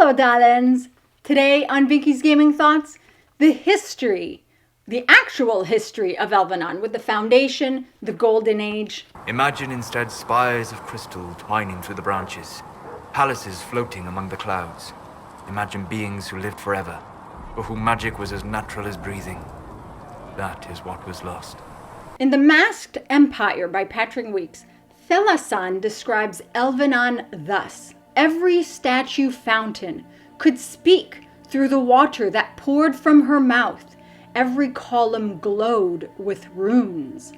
Hello, darlings! Today on Vinky's Gaming Thoughts, the actual history of Elvhenan with the Foundation, the Golden Age. Imagine instead spires of crystal twining through the branches, palaces floating among the clouds. Imagine beings who lived forever, for whom magic was as natural as breathing. That is what was lost. In The Masked Empire by Patrick Weeks, Thellassan describes Elvhenan thus. Every statue fountain could speak through the water that poured from her mouth. Every column glowed with runes.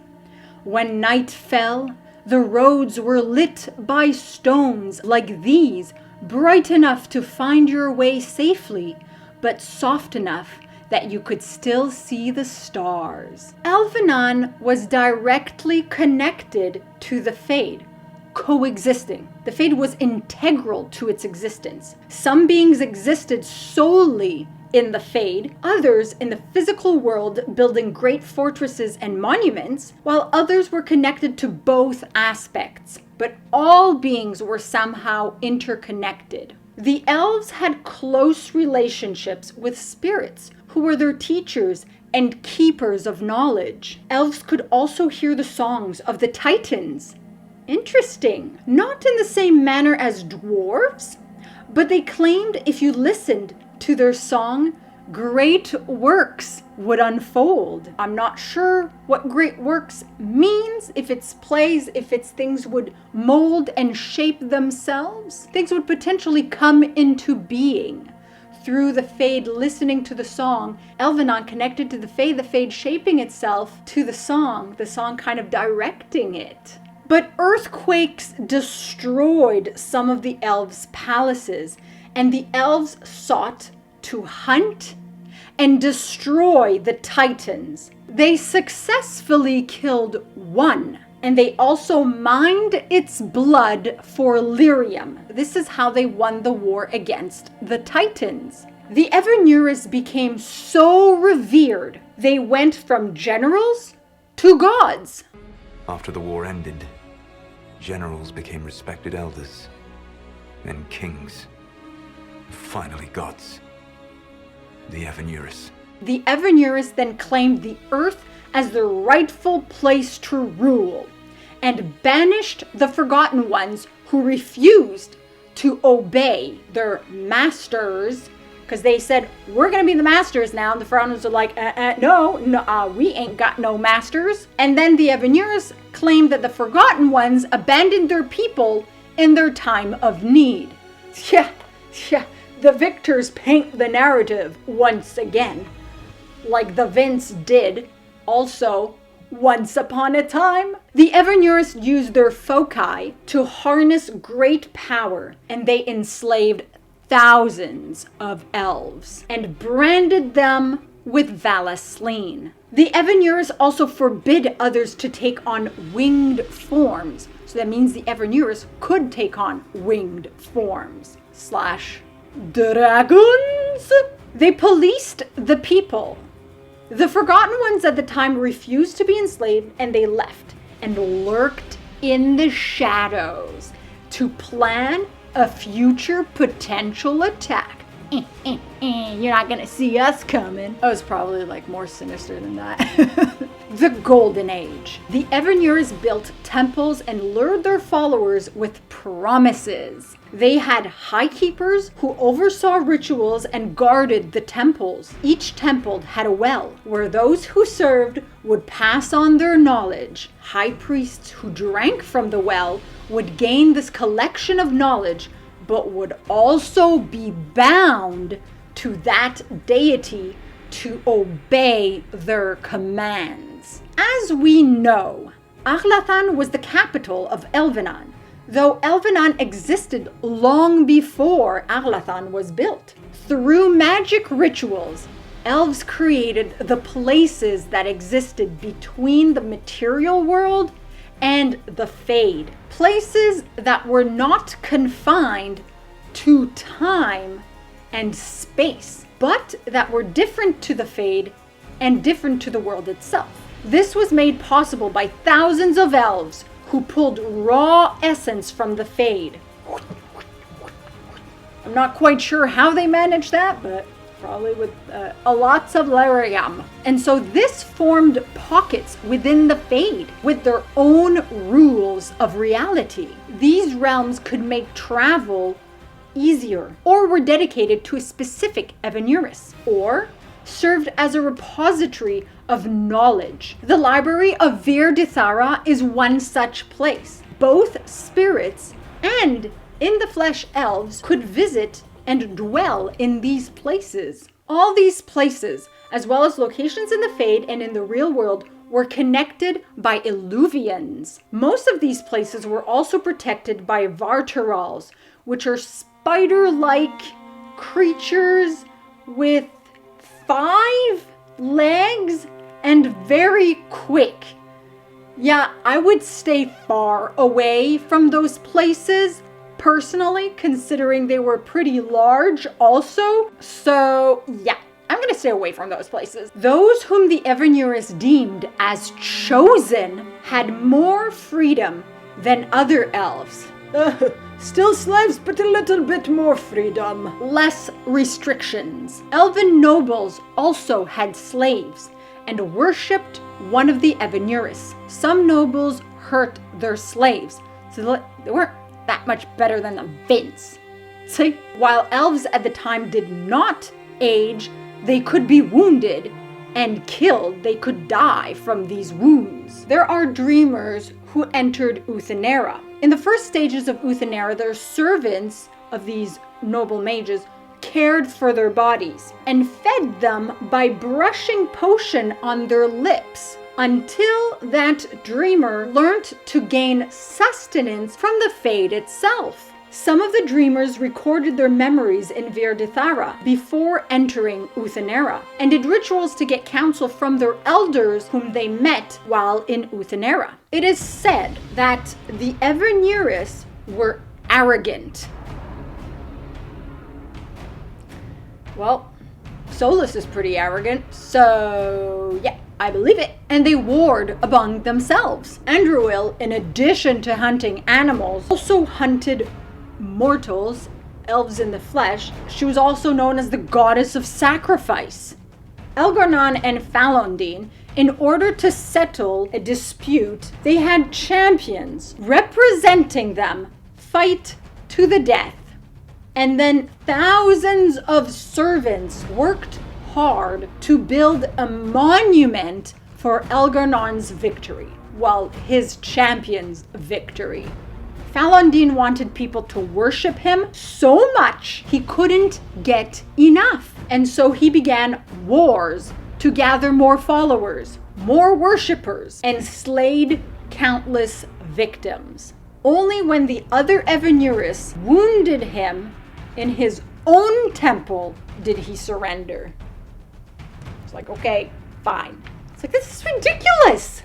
When night fell, the roads were lit by stones like these, bright enough to find your way safely, but soft enough that you could still see the stars. Elvhenan was directly connected to the Fade, coexisting. The Fade was integral to its existence. Some beings existed solely in the Fade, others in the physical world building great fortresses and monuments, while others were connected to both aspects. But all beings were somehow interconnected. The elves had close relationships with spirits, who were their teachers and keepers of knowledge. Elves could also hear the songs of the Titans. Interesting. Not in the same manner as dwarves, but they claimed if you listened to their song, great works would unfold. I'm not sure what great works means, if it's plays, if it's things would mold and shape themselves. Things would potentially come into being through the Fade listening to the song. Elvhenan connected to the Fade shaping itself to the song kind of directing it. But earthquakes destroyed some of the elves' palaces, and the elves sought to hunt and destroy the Titans. They successfully killed one, and they also mined its blood for lyrium. This is how they won the war against the Titans. The Evanuris became so revered, they went from generals to gods. After the war ended, generals became respected elders, then kings, and finally gods. The Evanuris. The Evanuris then claimed the earth as their rightful place to rule, and banished the Forgotten Ones who refused to obey their masters, because they said, we're going to be the masters now, and the Forgotten Ones are like, no, we ain't got no masters. And then the Evanuris claimed that the Forgotten Ones abandoned their people in their time of need. Yeah, the victors paint the narrative once again, like the Vince did also once upon a time. The Evanuris used their foci to harness great power, and they enslaved thousands of elves and branded them with Valasleen. The Evanuris also forbid others to take on winged forms. So that means the Evanuris could take on winged forms / dragons. They policed the people. The Forgotten Ones at the time refused to be enslaved, and they left and lurked in the shadows to plan a future potential attack. You're not gonna see us coming. I was probably more sinister than that. The Golden Age. The Evanuris built temples and lured their followers with promises. They had high keepers who oversaw rituals and guarded the temples. Each temple had a well where those who served would pass on their knowledge. High priests who drank from the well would gain this collection of knowledge, but would also be bound to that deity to obey their commands. As we know, Arlathan was the capital of Elvhenan, though Elvhenan existed long before Arlathan was built. Through magic rituals, elves created the places that existed between the material world and the Fade. Places that were not confined to time and space, but that were different to the Fade and different to the world itself. This was made possible by thousands of elves who pulled raw essence from the Fade I'm not quite sure how they managed that, but probably with lots of lyrium. And so this formed pockets within the Fade with their own rules of reality. These realms could make travel easier, or were dedicated to a specific Evanuris, or served as a repository of knowledge. The library of Vir Dithara is one such place. Both spirits and in the flesh elves could visit and dwell in these places. All these places, as well as locations in the Fade and in the real world, were connected by Elvheans. Most of these places were also protected by Vartarals, which are spider-like creatures with 5 legs and very quick. Yeah, I would stay far away from those places, personally, considering they were pretty large also. So yeah, I'm gonna stay away from those places. Those whom the Evanuris deemed as chosen had more freedom than other elves. Still slaves, but a little bit more freedom. Less restrictions. Elven nobles also had slaves and worshipped one of the Evanuris. Some nobles hurt their slaves, so they weren't that much better than the Vince. See, while elves at the time did not age, they could be wounded and killed. They could die from these wounds. There are dreamers who entered Uthenera. In the first stages of Uthenera, their servants of these noble mages cared for their bodies and fed them by brushing potion on their lips until that dreamer learnt to gain sustenance from the Fade itself. Some of the dreamers recorded their memories in Vir Dithara before entering Uthenera, and did rituals to get counsel from their elders whom they met while in Uthenera. It is said that the Evanuris were arrogant. Well, Solus is pretty arrogant, so yeah, I believe it. And they warred among themselves. Andruil, in addition to hunting animals, also hunted mortals, elves in the flesh. She was also known as the goddess of sacrifice. Elgar'nan and Falondin, in order to settle a dispute, they had champions representing them fight to the death. And then thousands of servants worked hard to build a monument for Elgar'nan's victory, well, his champion's victory. Falondin wanted people to worship him so much he couldn't get enough. And so he began wars to gather more followers, more worshippers, and slayed countless victims. Only when the other Evanuris wounded him in his own temple did he surrender. It's like, okay, fine. It's like, this is ridiculous.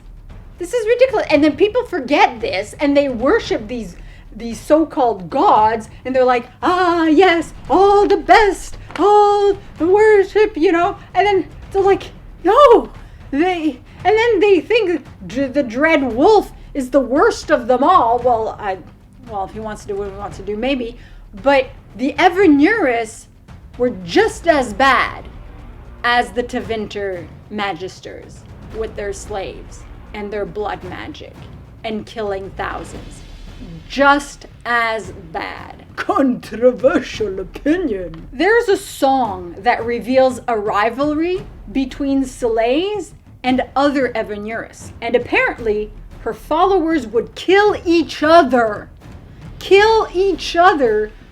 This is ridiculous. And then people forget this and they worship these so-called gods, and they're like, yes, all the best, all the worship, and then they're like, no, and then they think the dread wolf is the worst of them all. Well, if he wants to do what he wants to do, maybe. But the Evanuris were just as bad as the Tevinter magisters with their slaves and their blood magic and killing thousands. Just as bad. Controversial opinion. There's a song that reveals a rivalry between Sileys and other Evanuris. And apparently, her followers would kill each other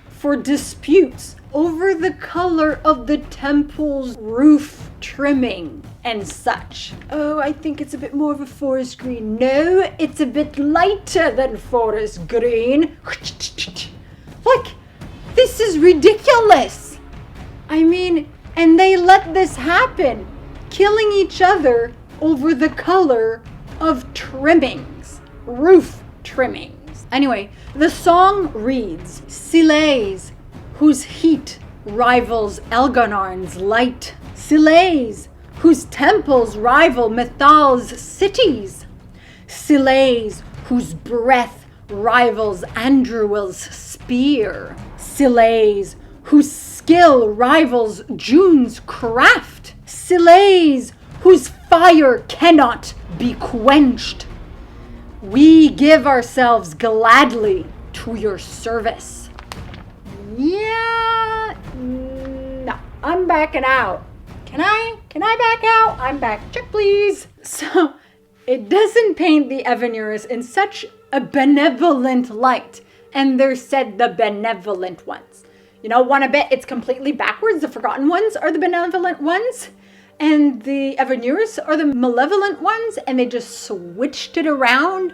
for disputes over the color of the temple's roof trimming and such. Oh, I think it's a bit more of a forest green. No, it's a bit lighter than forest green. Like, this is ridiculous. I mean, and they let this happen, killing each other over the color of trimmings, roof trimmings. Anyway, the song reads, Sileys, whose heat rivals Elgar'nan's light. Sileys, whose temples rival Methal's cities. Sileys, whose breath rivals Andruil's spear. Sileys, whose skill rivals June's craft. Slays whose fire cannot be quenched. We give ourselves gladly to your service. Yeah, no, I'm backing out. Can I back out? I'm back. Check, please. So, it doesn't paint the Evanuris in such a benevolent light. And they're said the benevolent ones. You know, wanna bet it's completely backwards? The Forgotten Ones are the benevolent ones, and the Evanuris are the malevolent ones, and they just switched it around.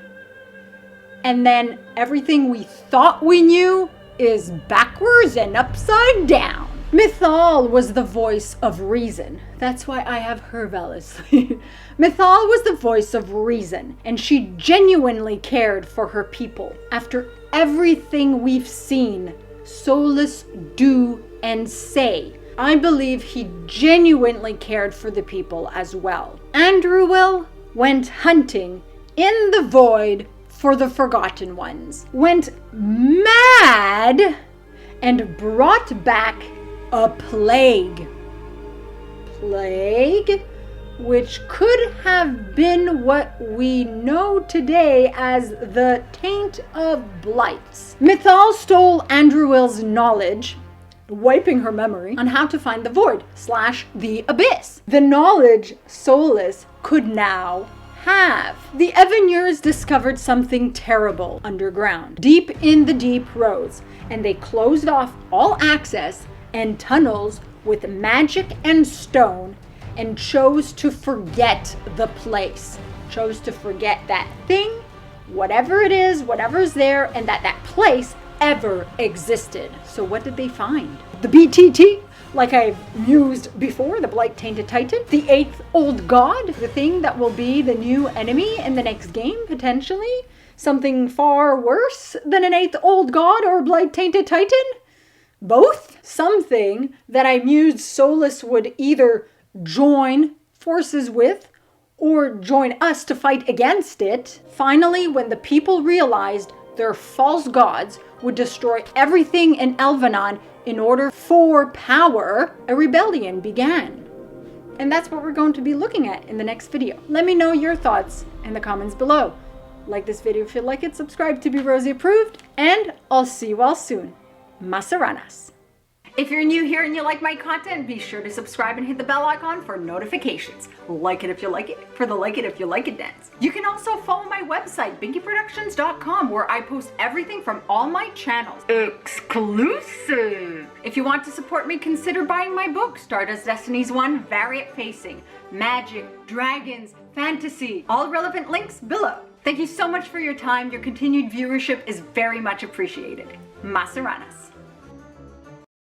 And then everything we thought we knew is backwards and upside down. Mythal was the voice of reason. That's why I have her validly. Mythal was the voice of reason, and she genuinely cared for her people. After everything we've seen Solus do and say, I believe he genuinely cared for the people as well. Andruil went hunting in the void for the Forgotten Ones, went mad, and brought back a plague. Plague? Which could have been what we know today as the Taint of Blights. Mythal stole Andruil's knowledge, wiping her memory, on how to find the void / the abyss. The knowledge Solus could now have. The Evanuris discovered something terrible underground, deep in the deep roads, and they closed off all access and tunnels with magic and stone, and chose to forget the place. Chose to forget that thing, whatever it is, whatever's there, and that place ever existed. So what did they find? The BTT, like I've used before, the Blight Tainted Titan, the 8th Old God, the thing that will be the new enemy in the next game, potentially. Something far worse than an 8th Old God or Blight Tainted Titan. Both. Something that I mused Solus would either join forces with or join us to fight against it. Finally, when the people realized their false gods would destroy everything in Elvhenan in order for power, a rebellion began. And that's what we're going to be looking at in the next video. Let me know your thoughts in the comments below. Like this video if you like it, subscribe to be Rosie approved, and I'll see you all soon. Masaranas. If you're new here and you like my content, be sure to subscribe and hit the bell icon for notifications. Like it if you like it, for the like it if you like it dance. You can also follow my website, binkyproductions.com, where I post everything from all my channels. Exclusive! If you want to support me, consider buying my book, Stardust Destinies 1 Variant Facing, Magic, Dragons, Fantasy, all relevant links below. Thank you so much for your time. Your continued viewership is very much appreciated. Masaranas.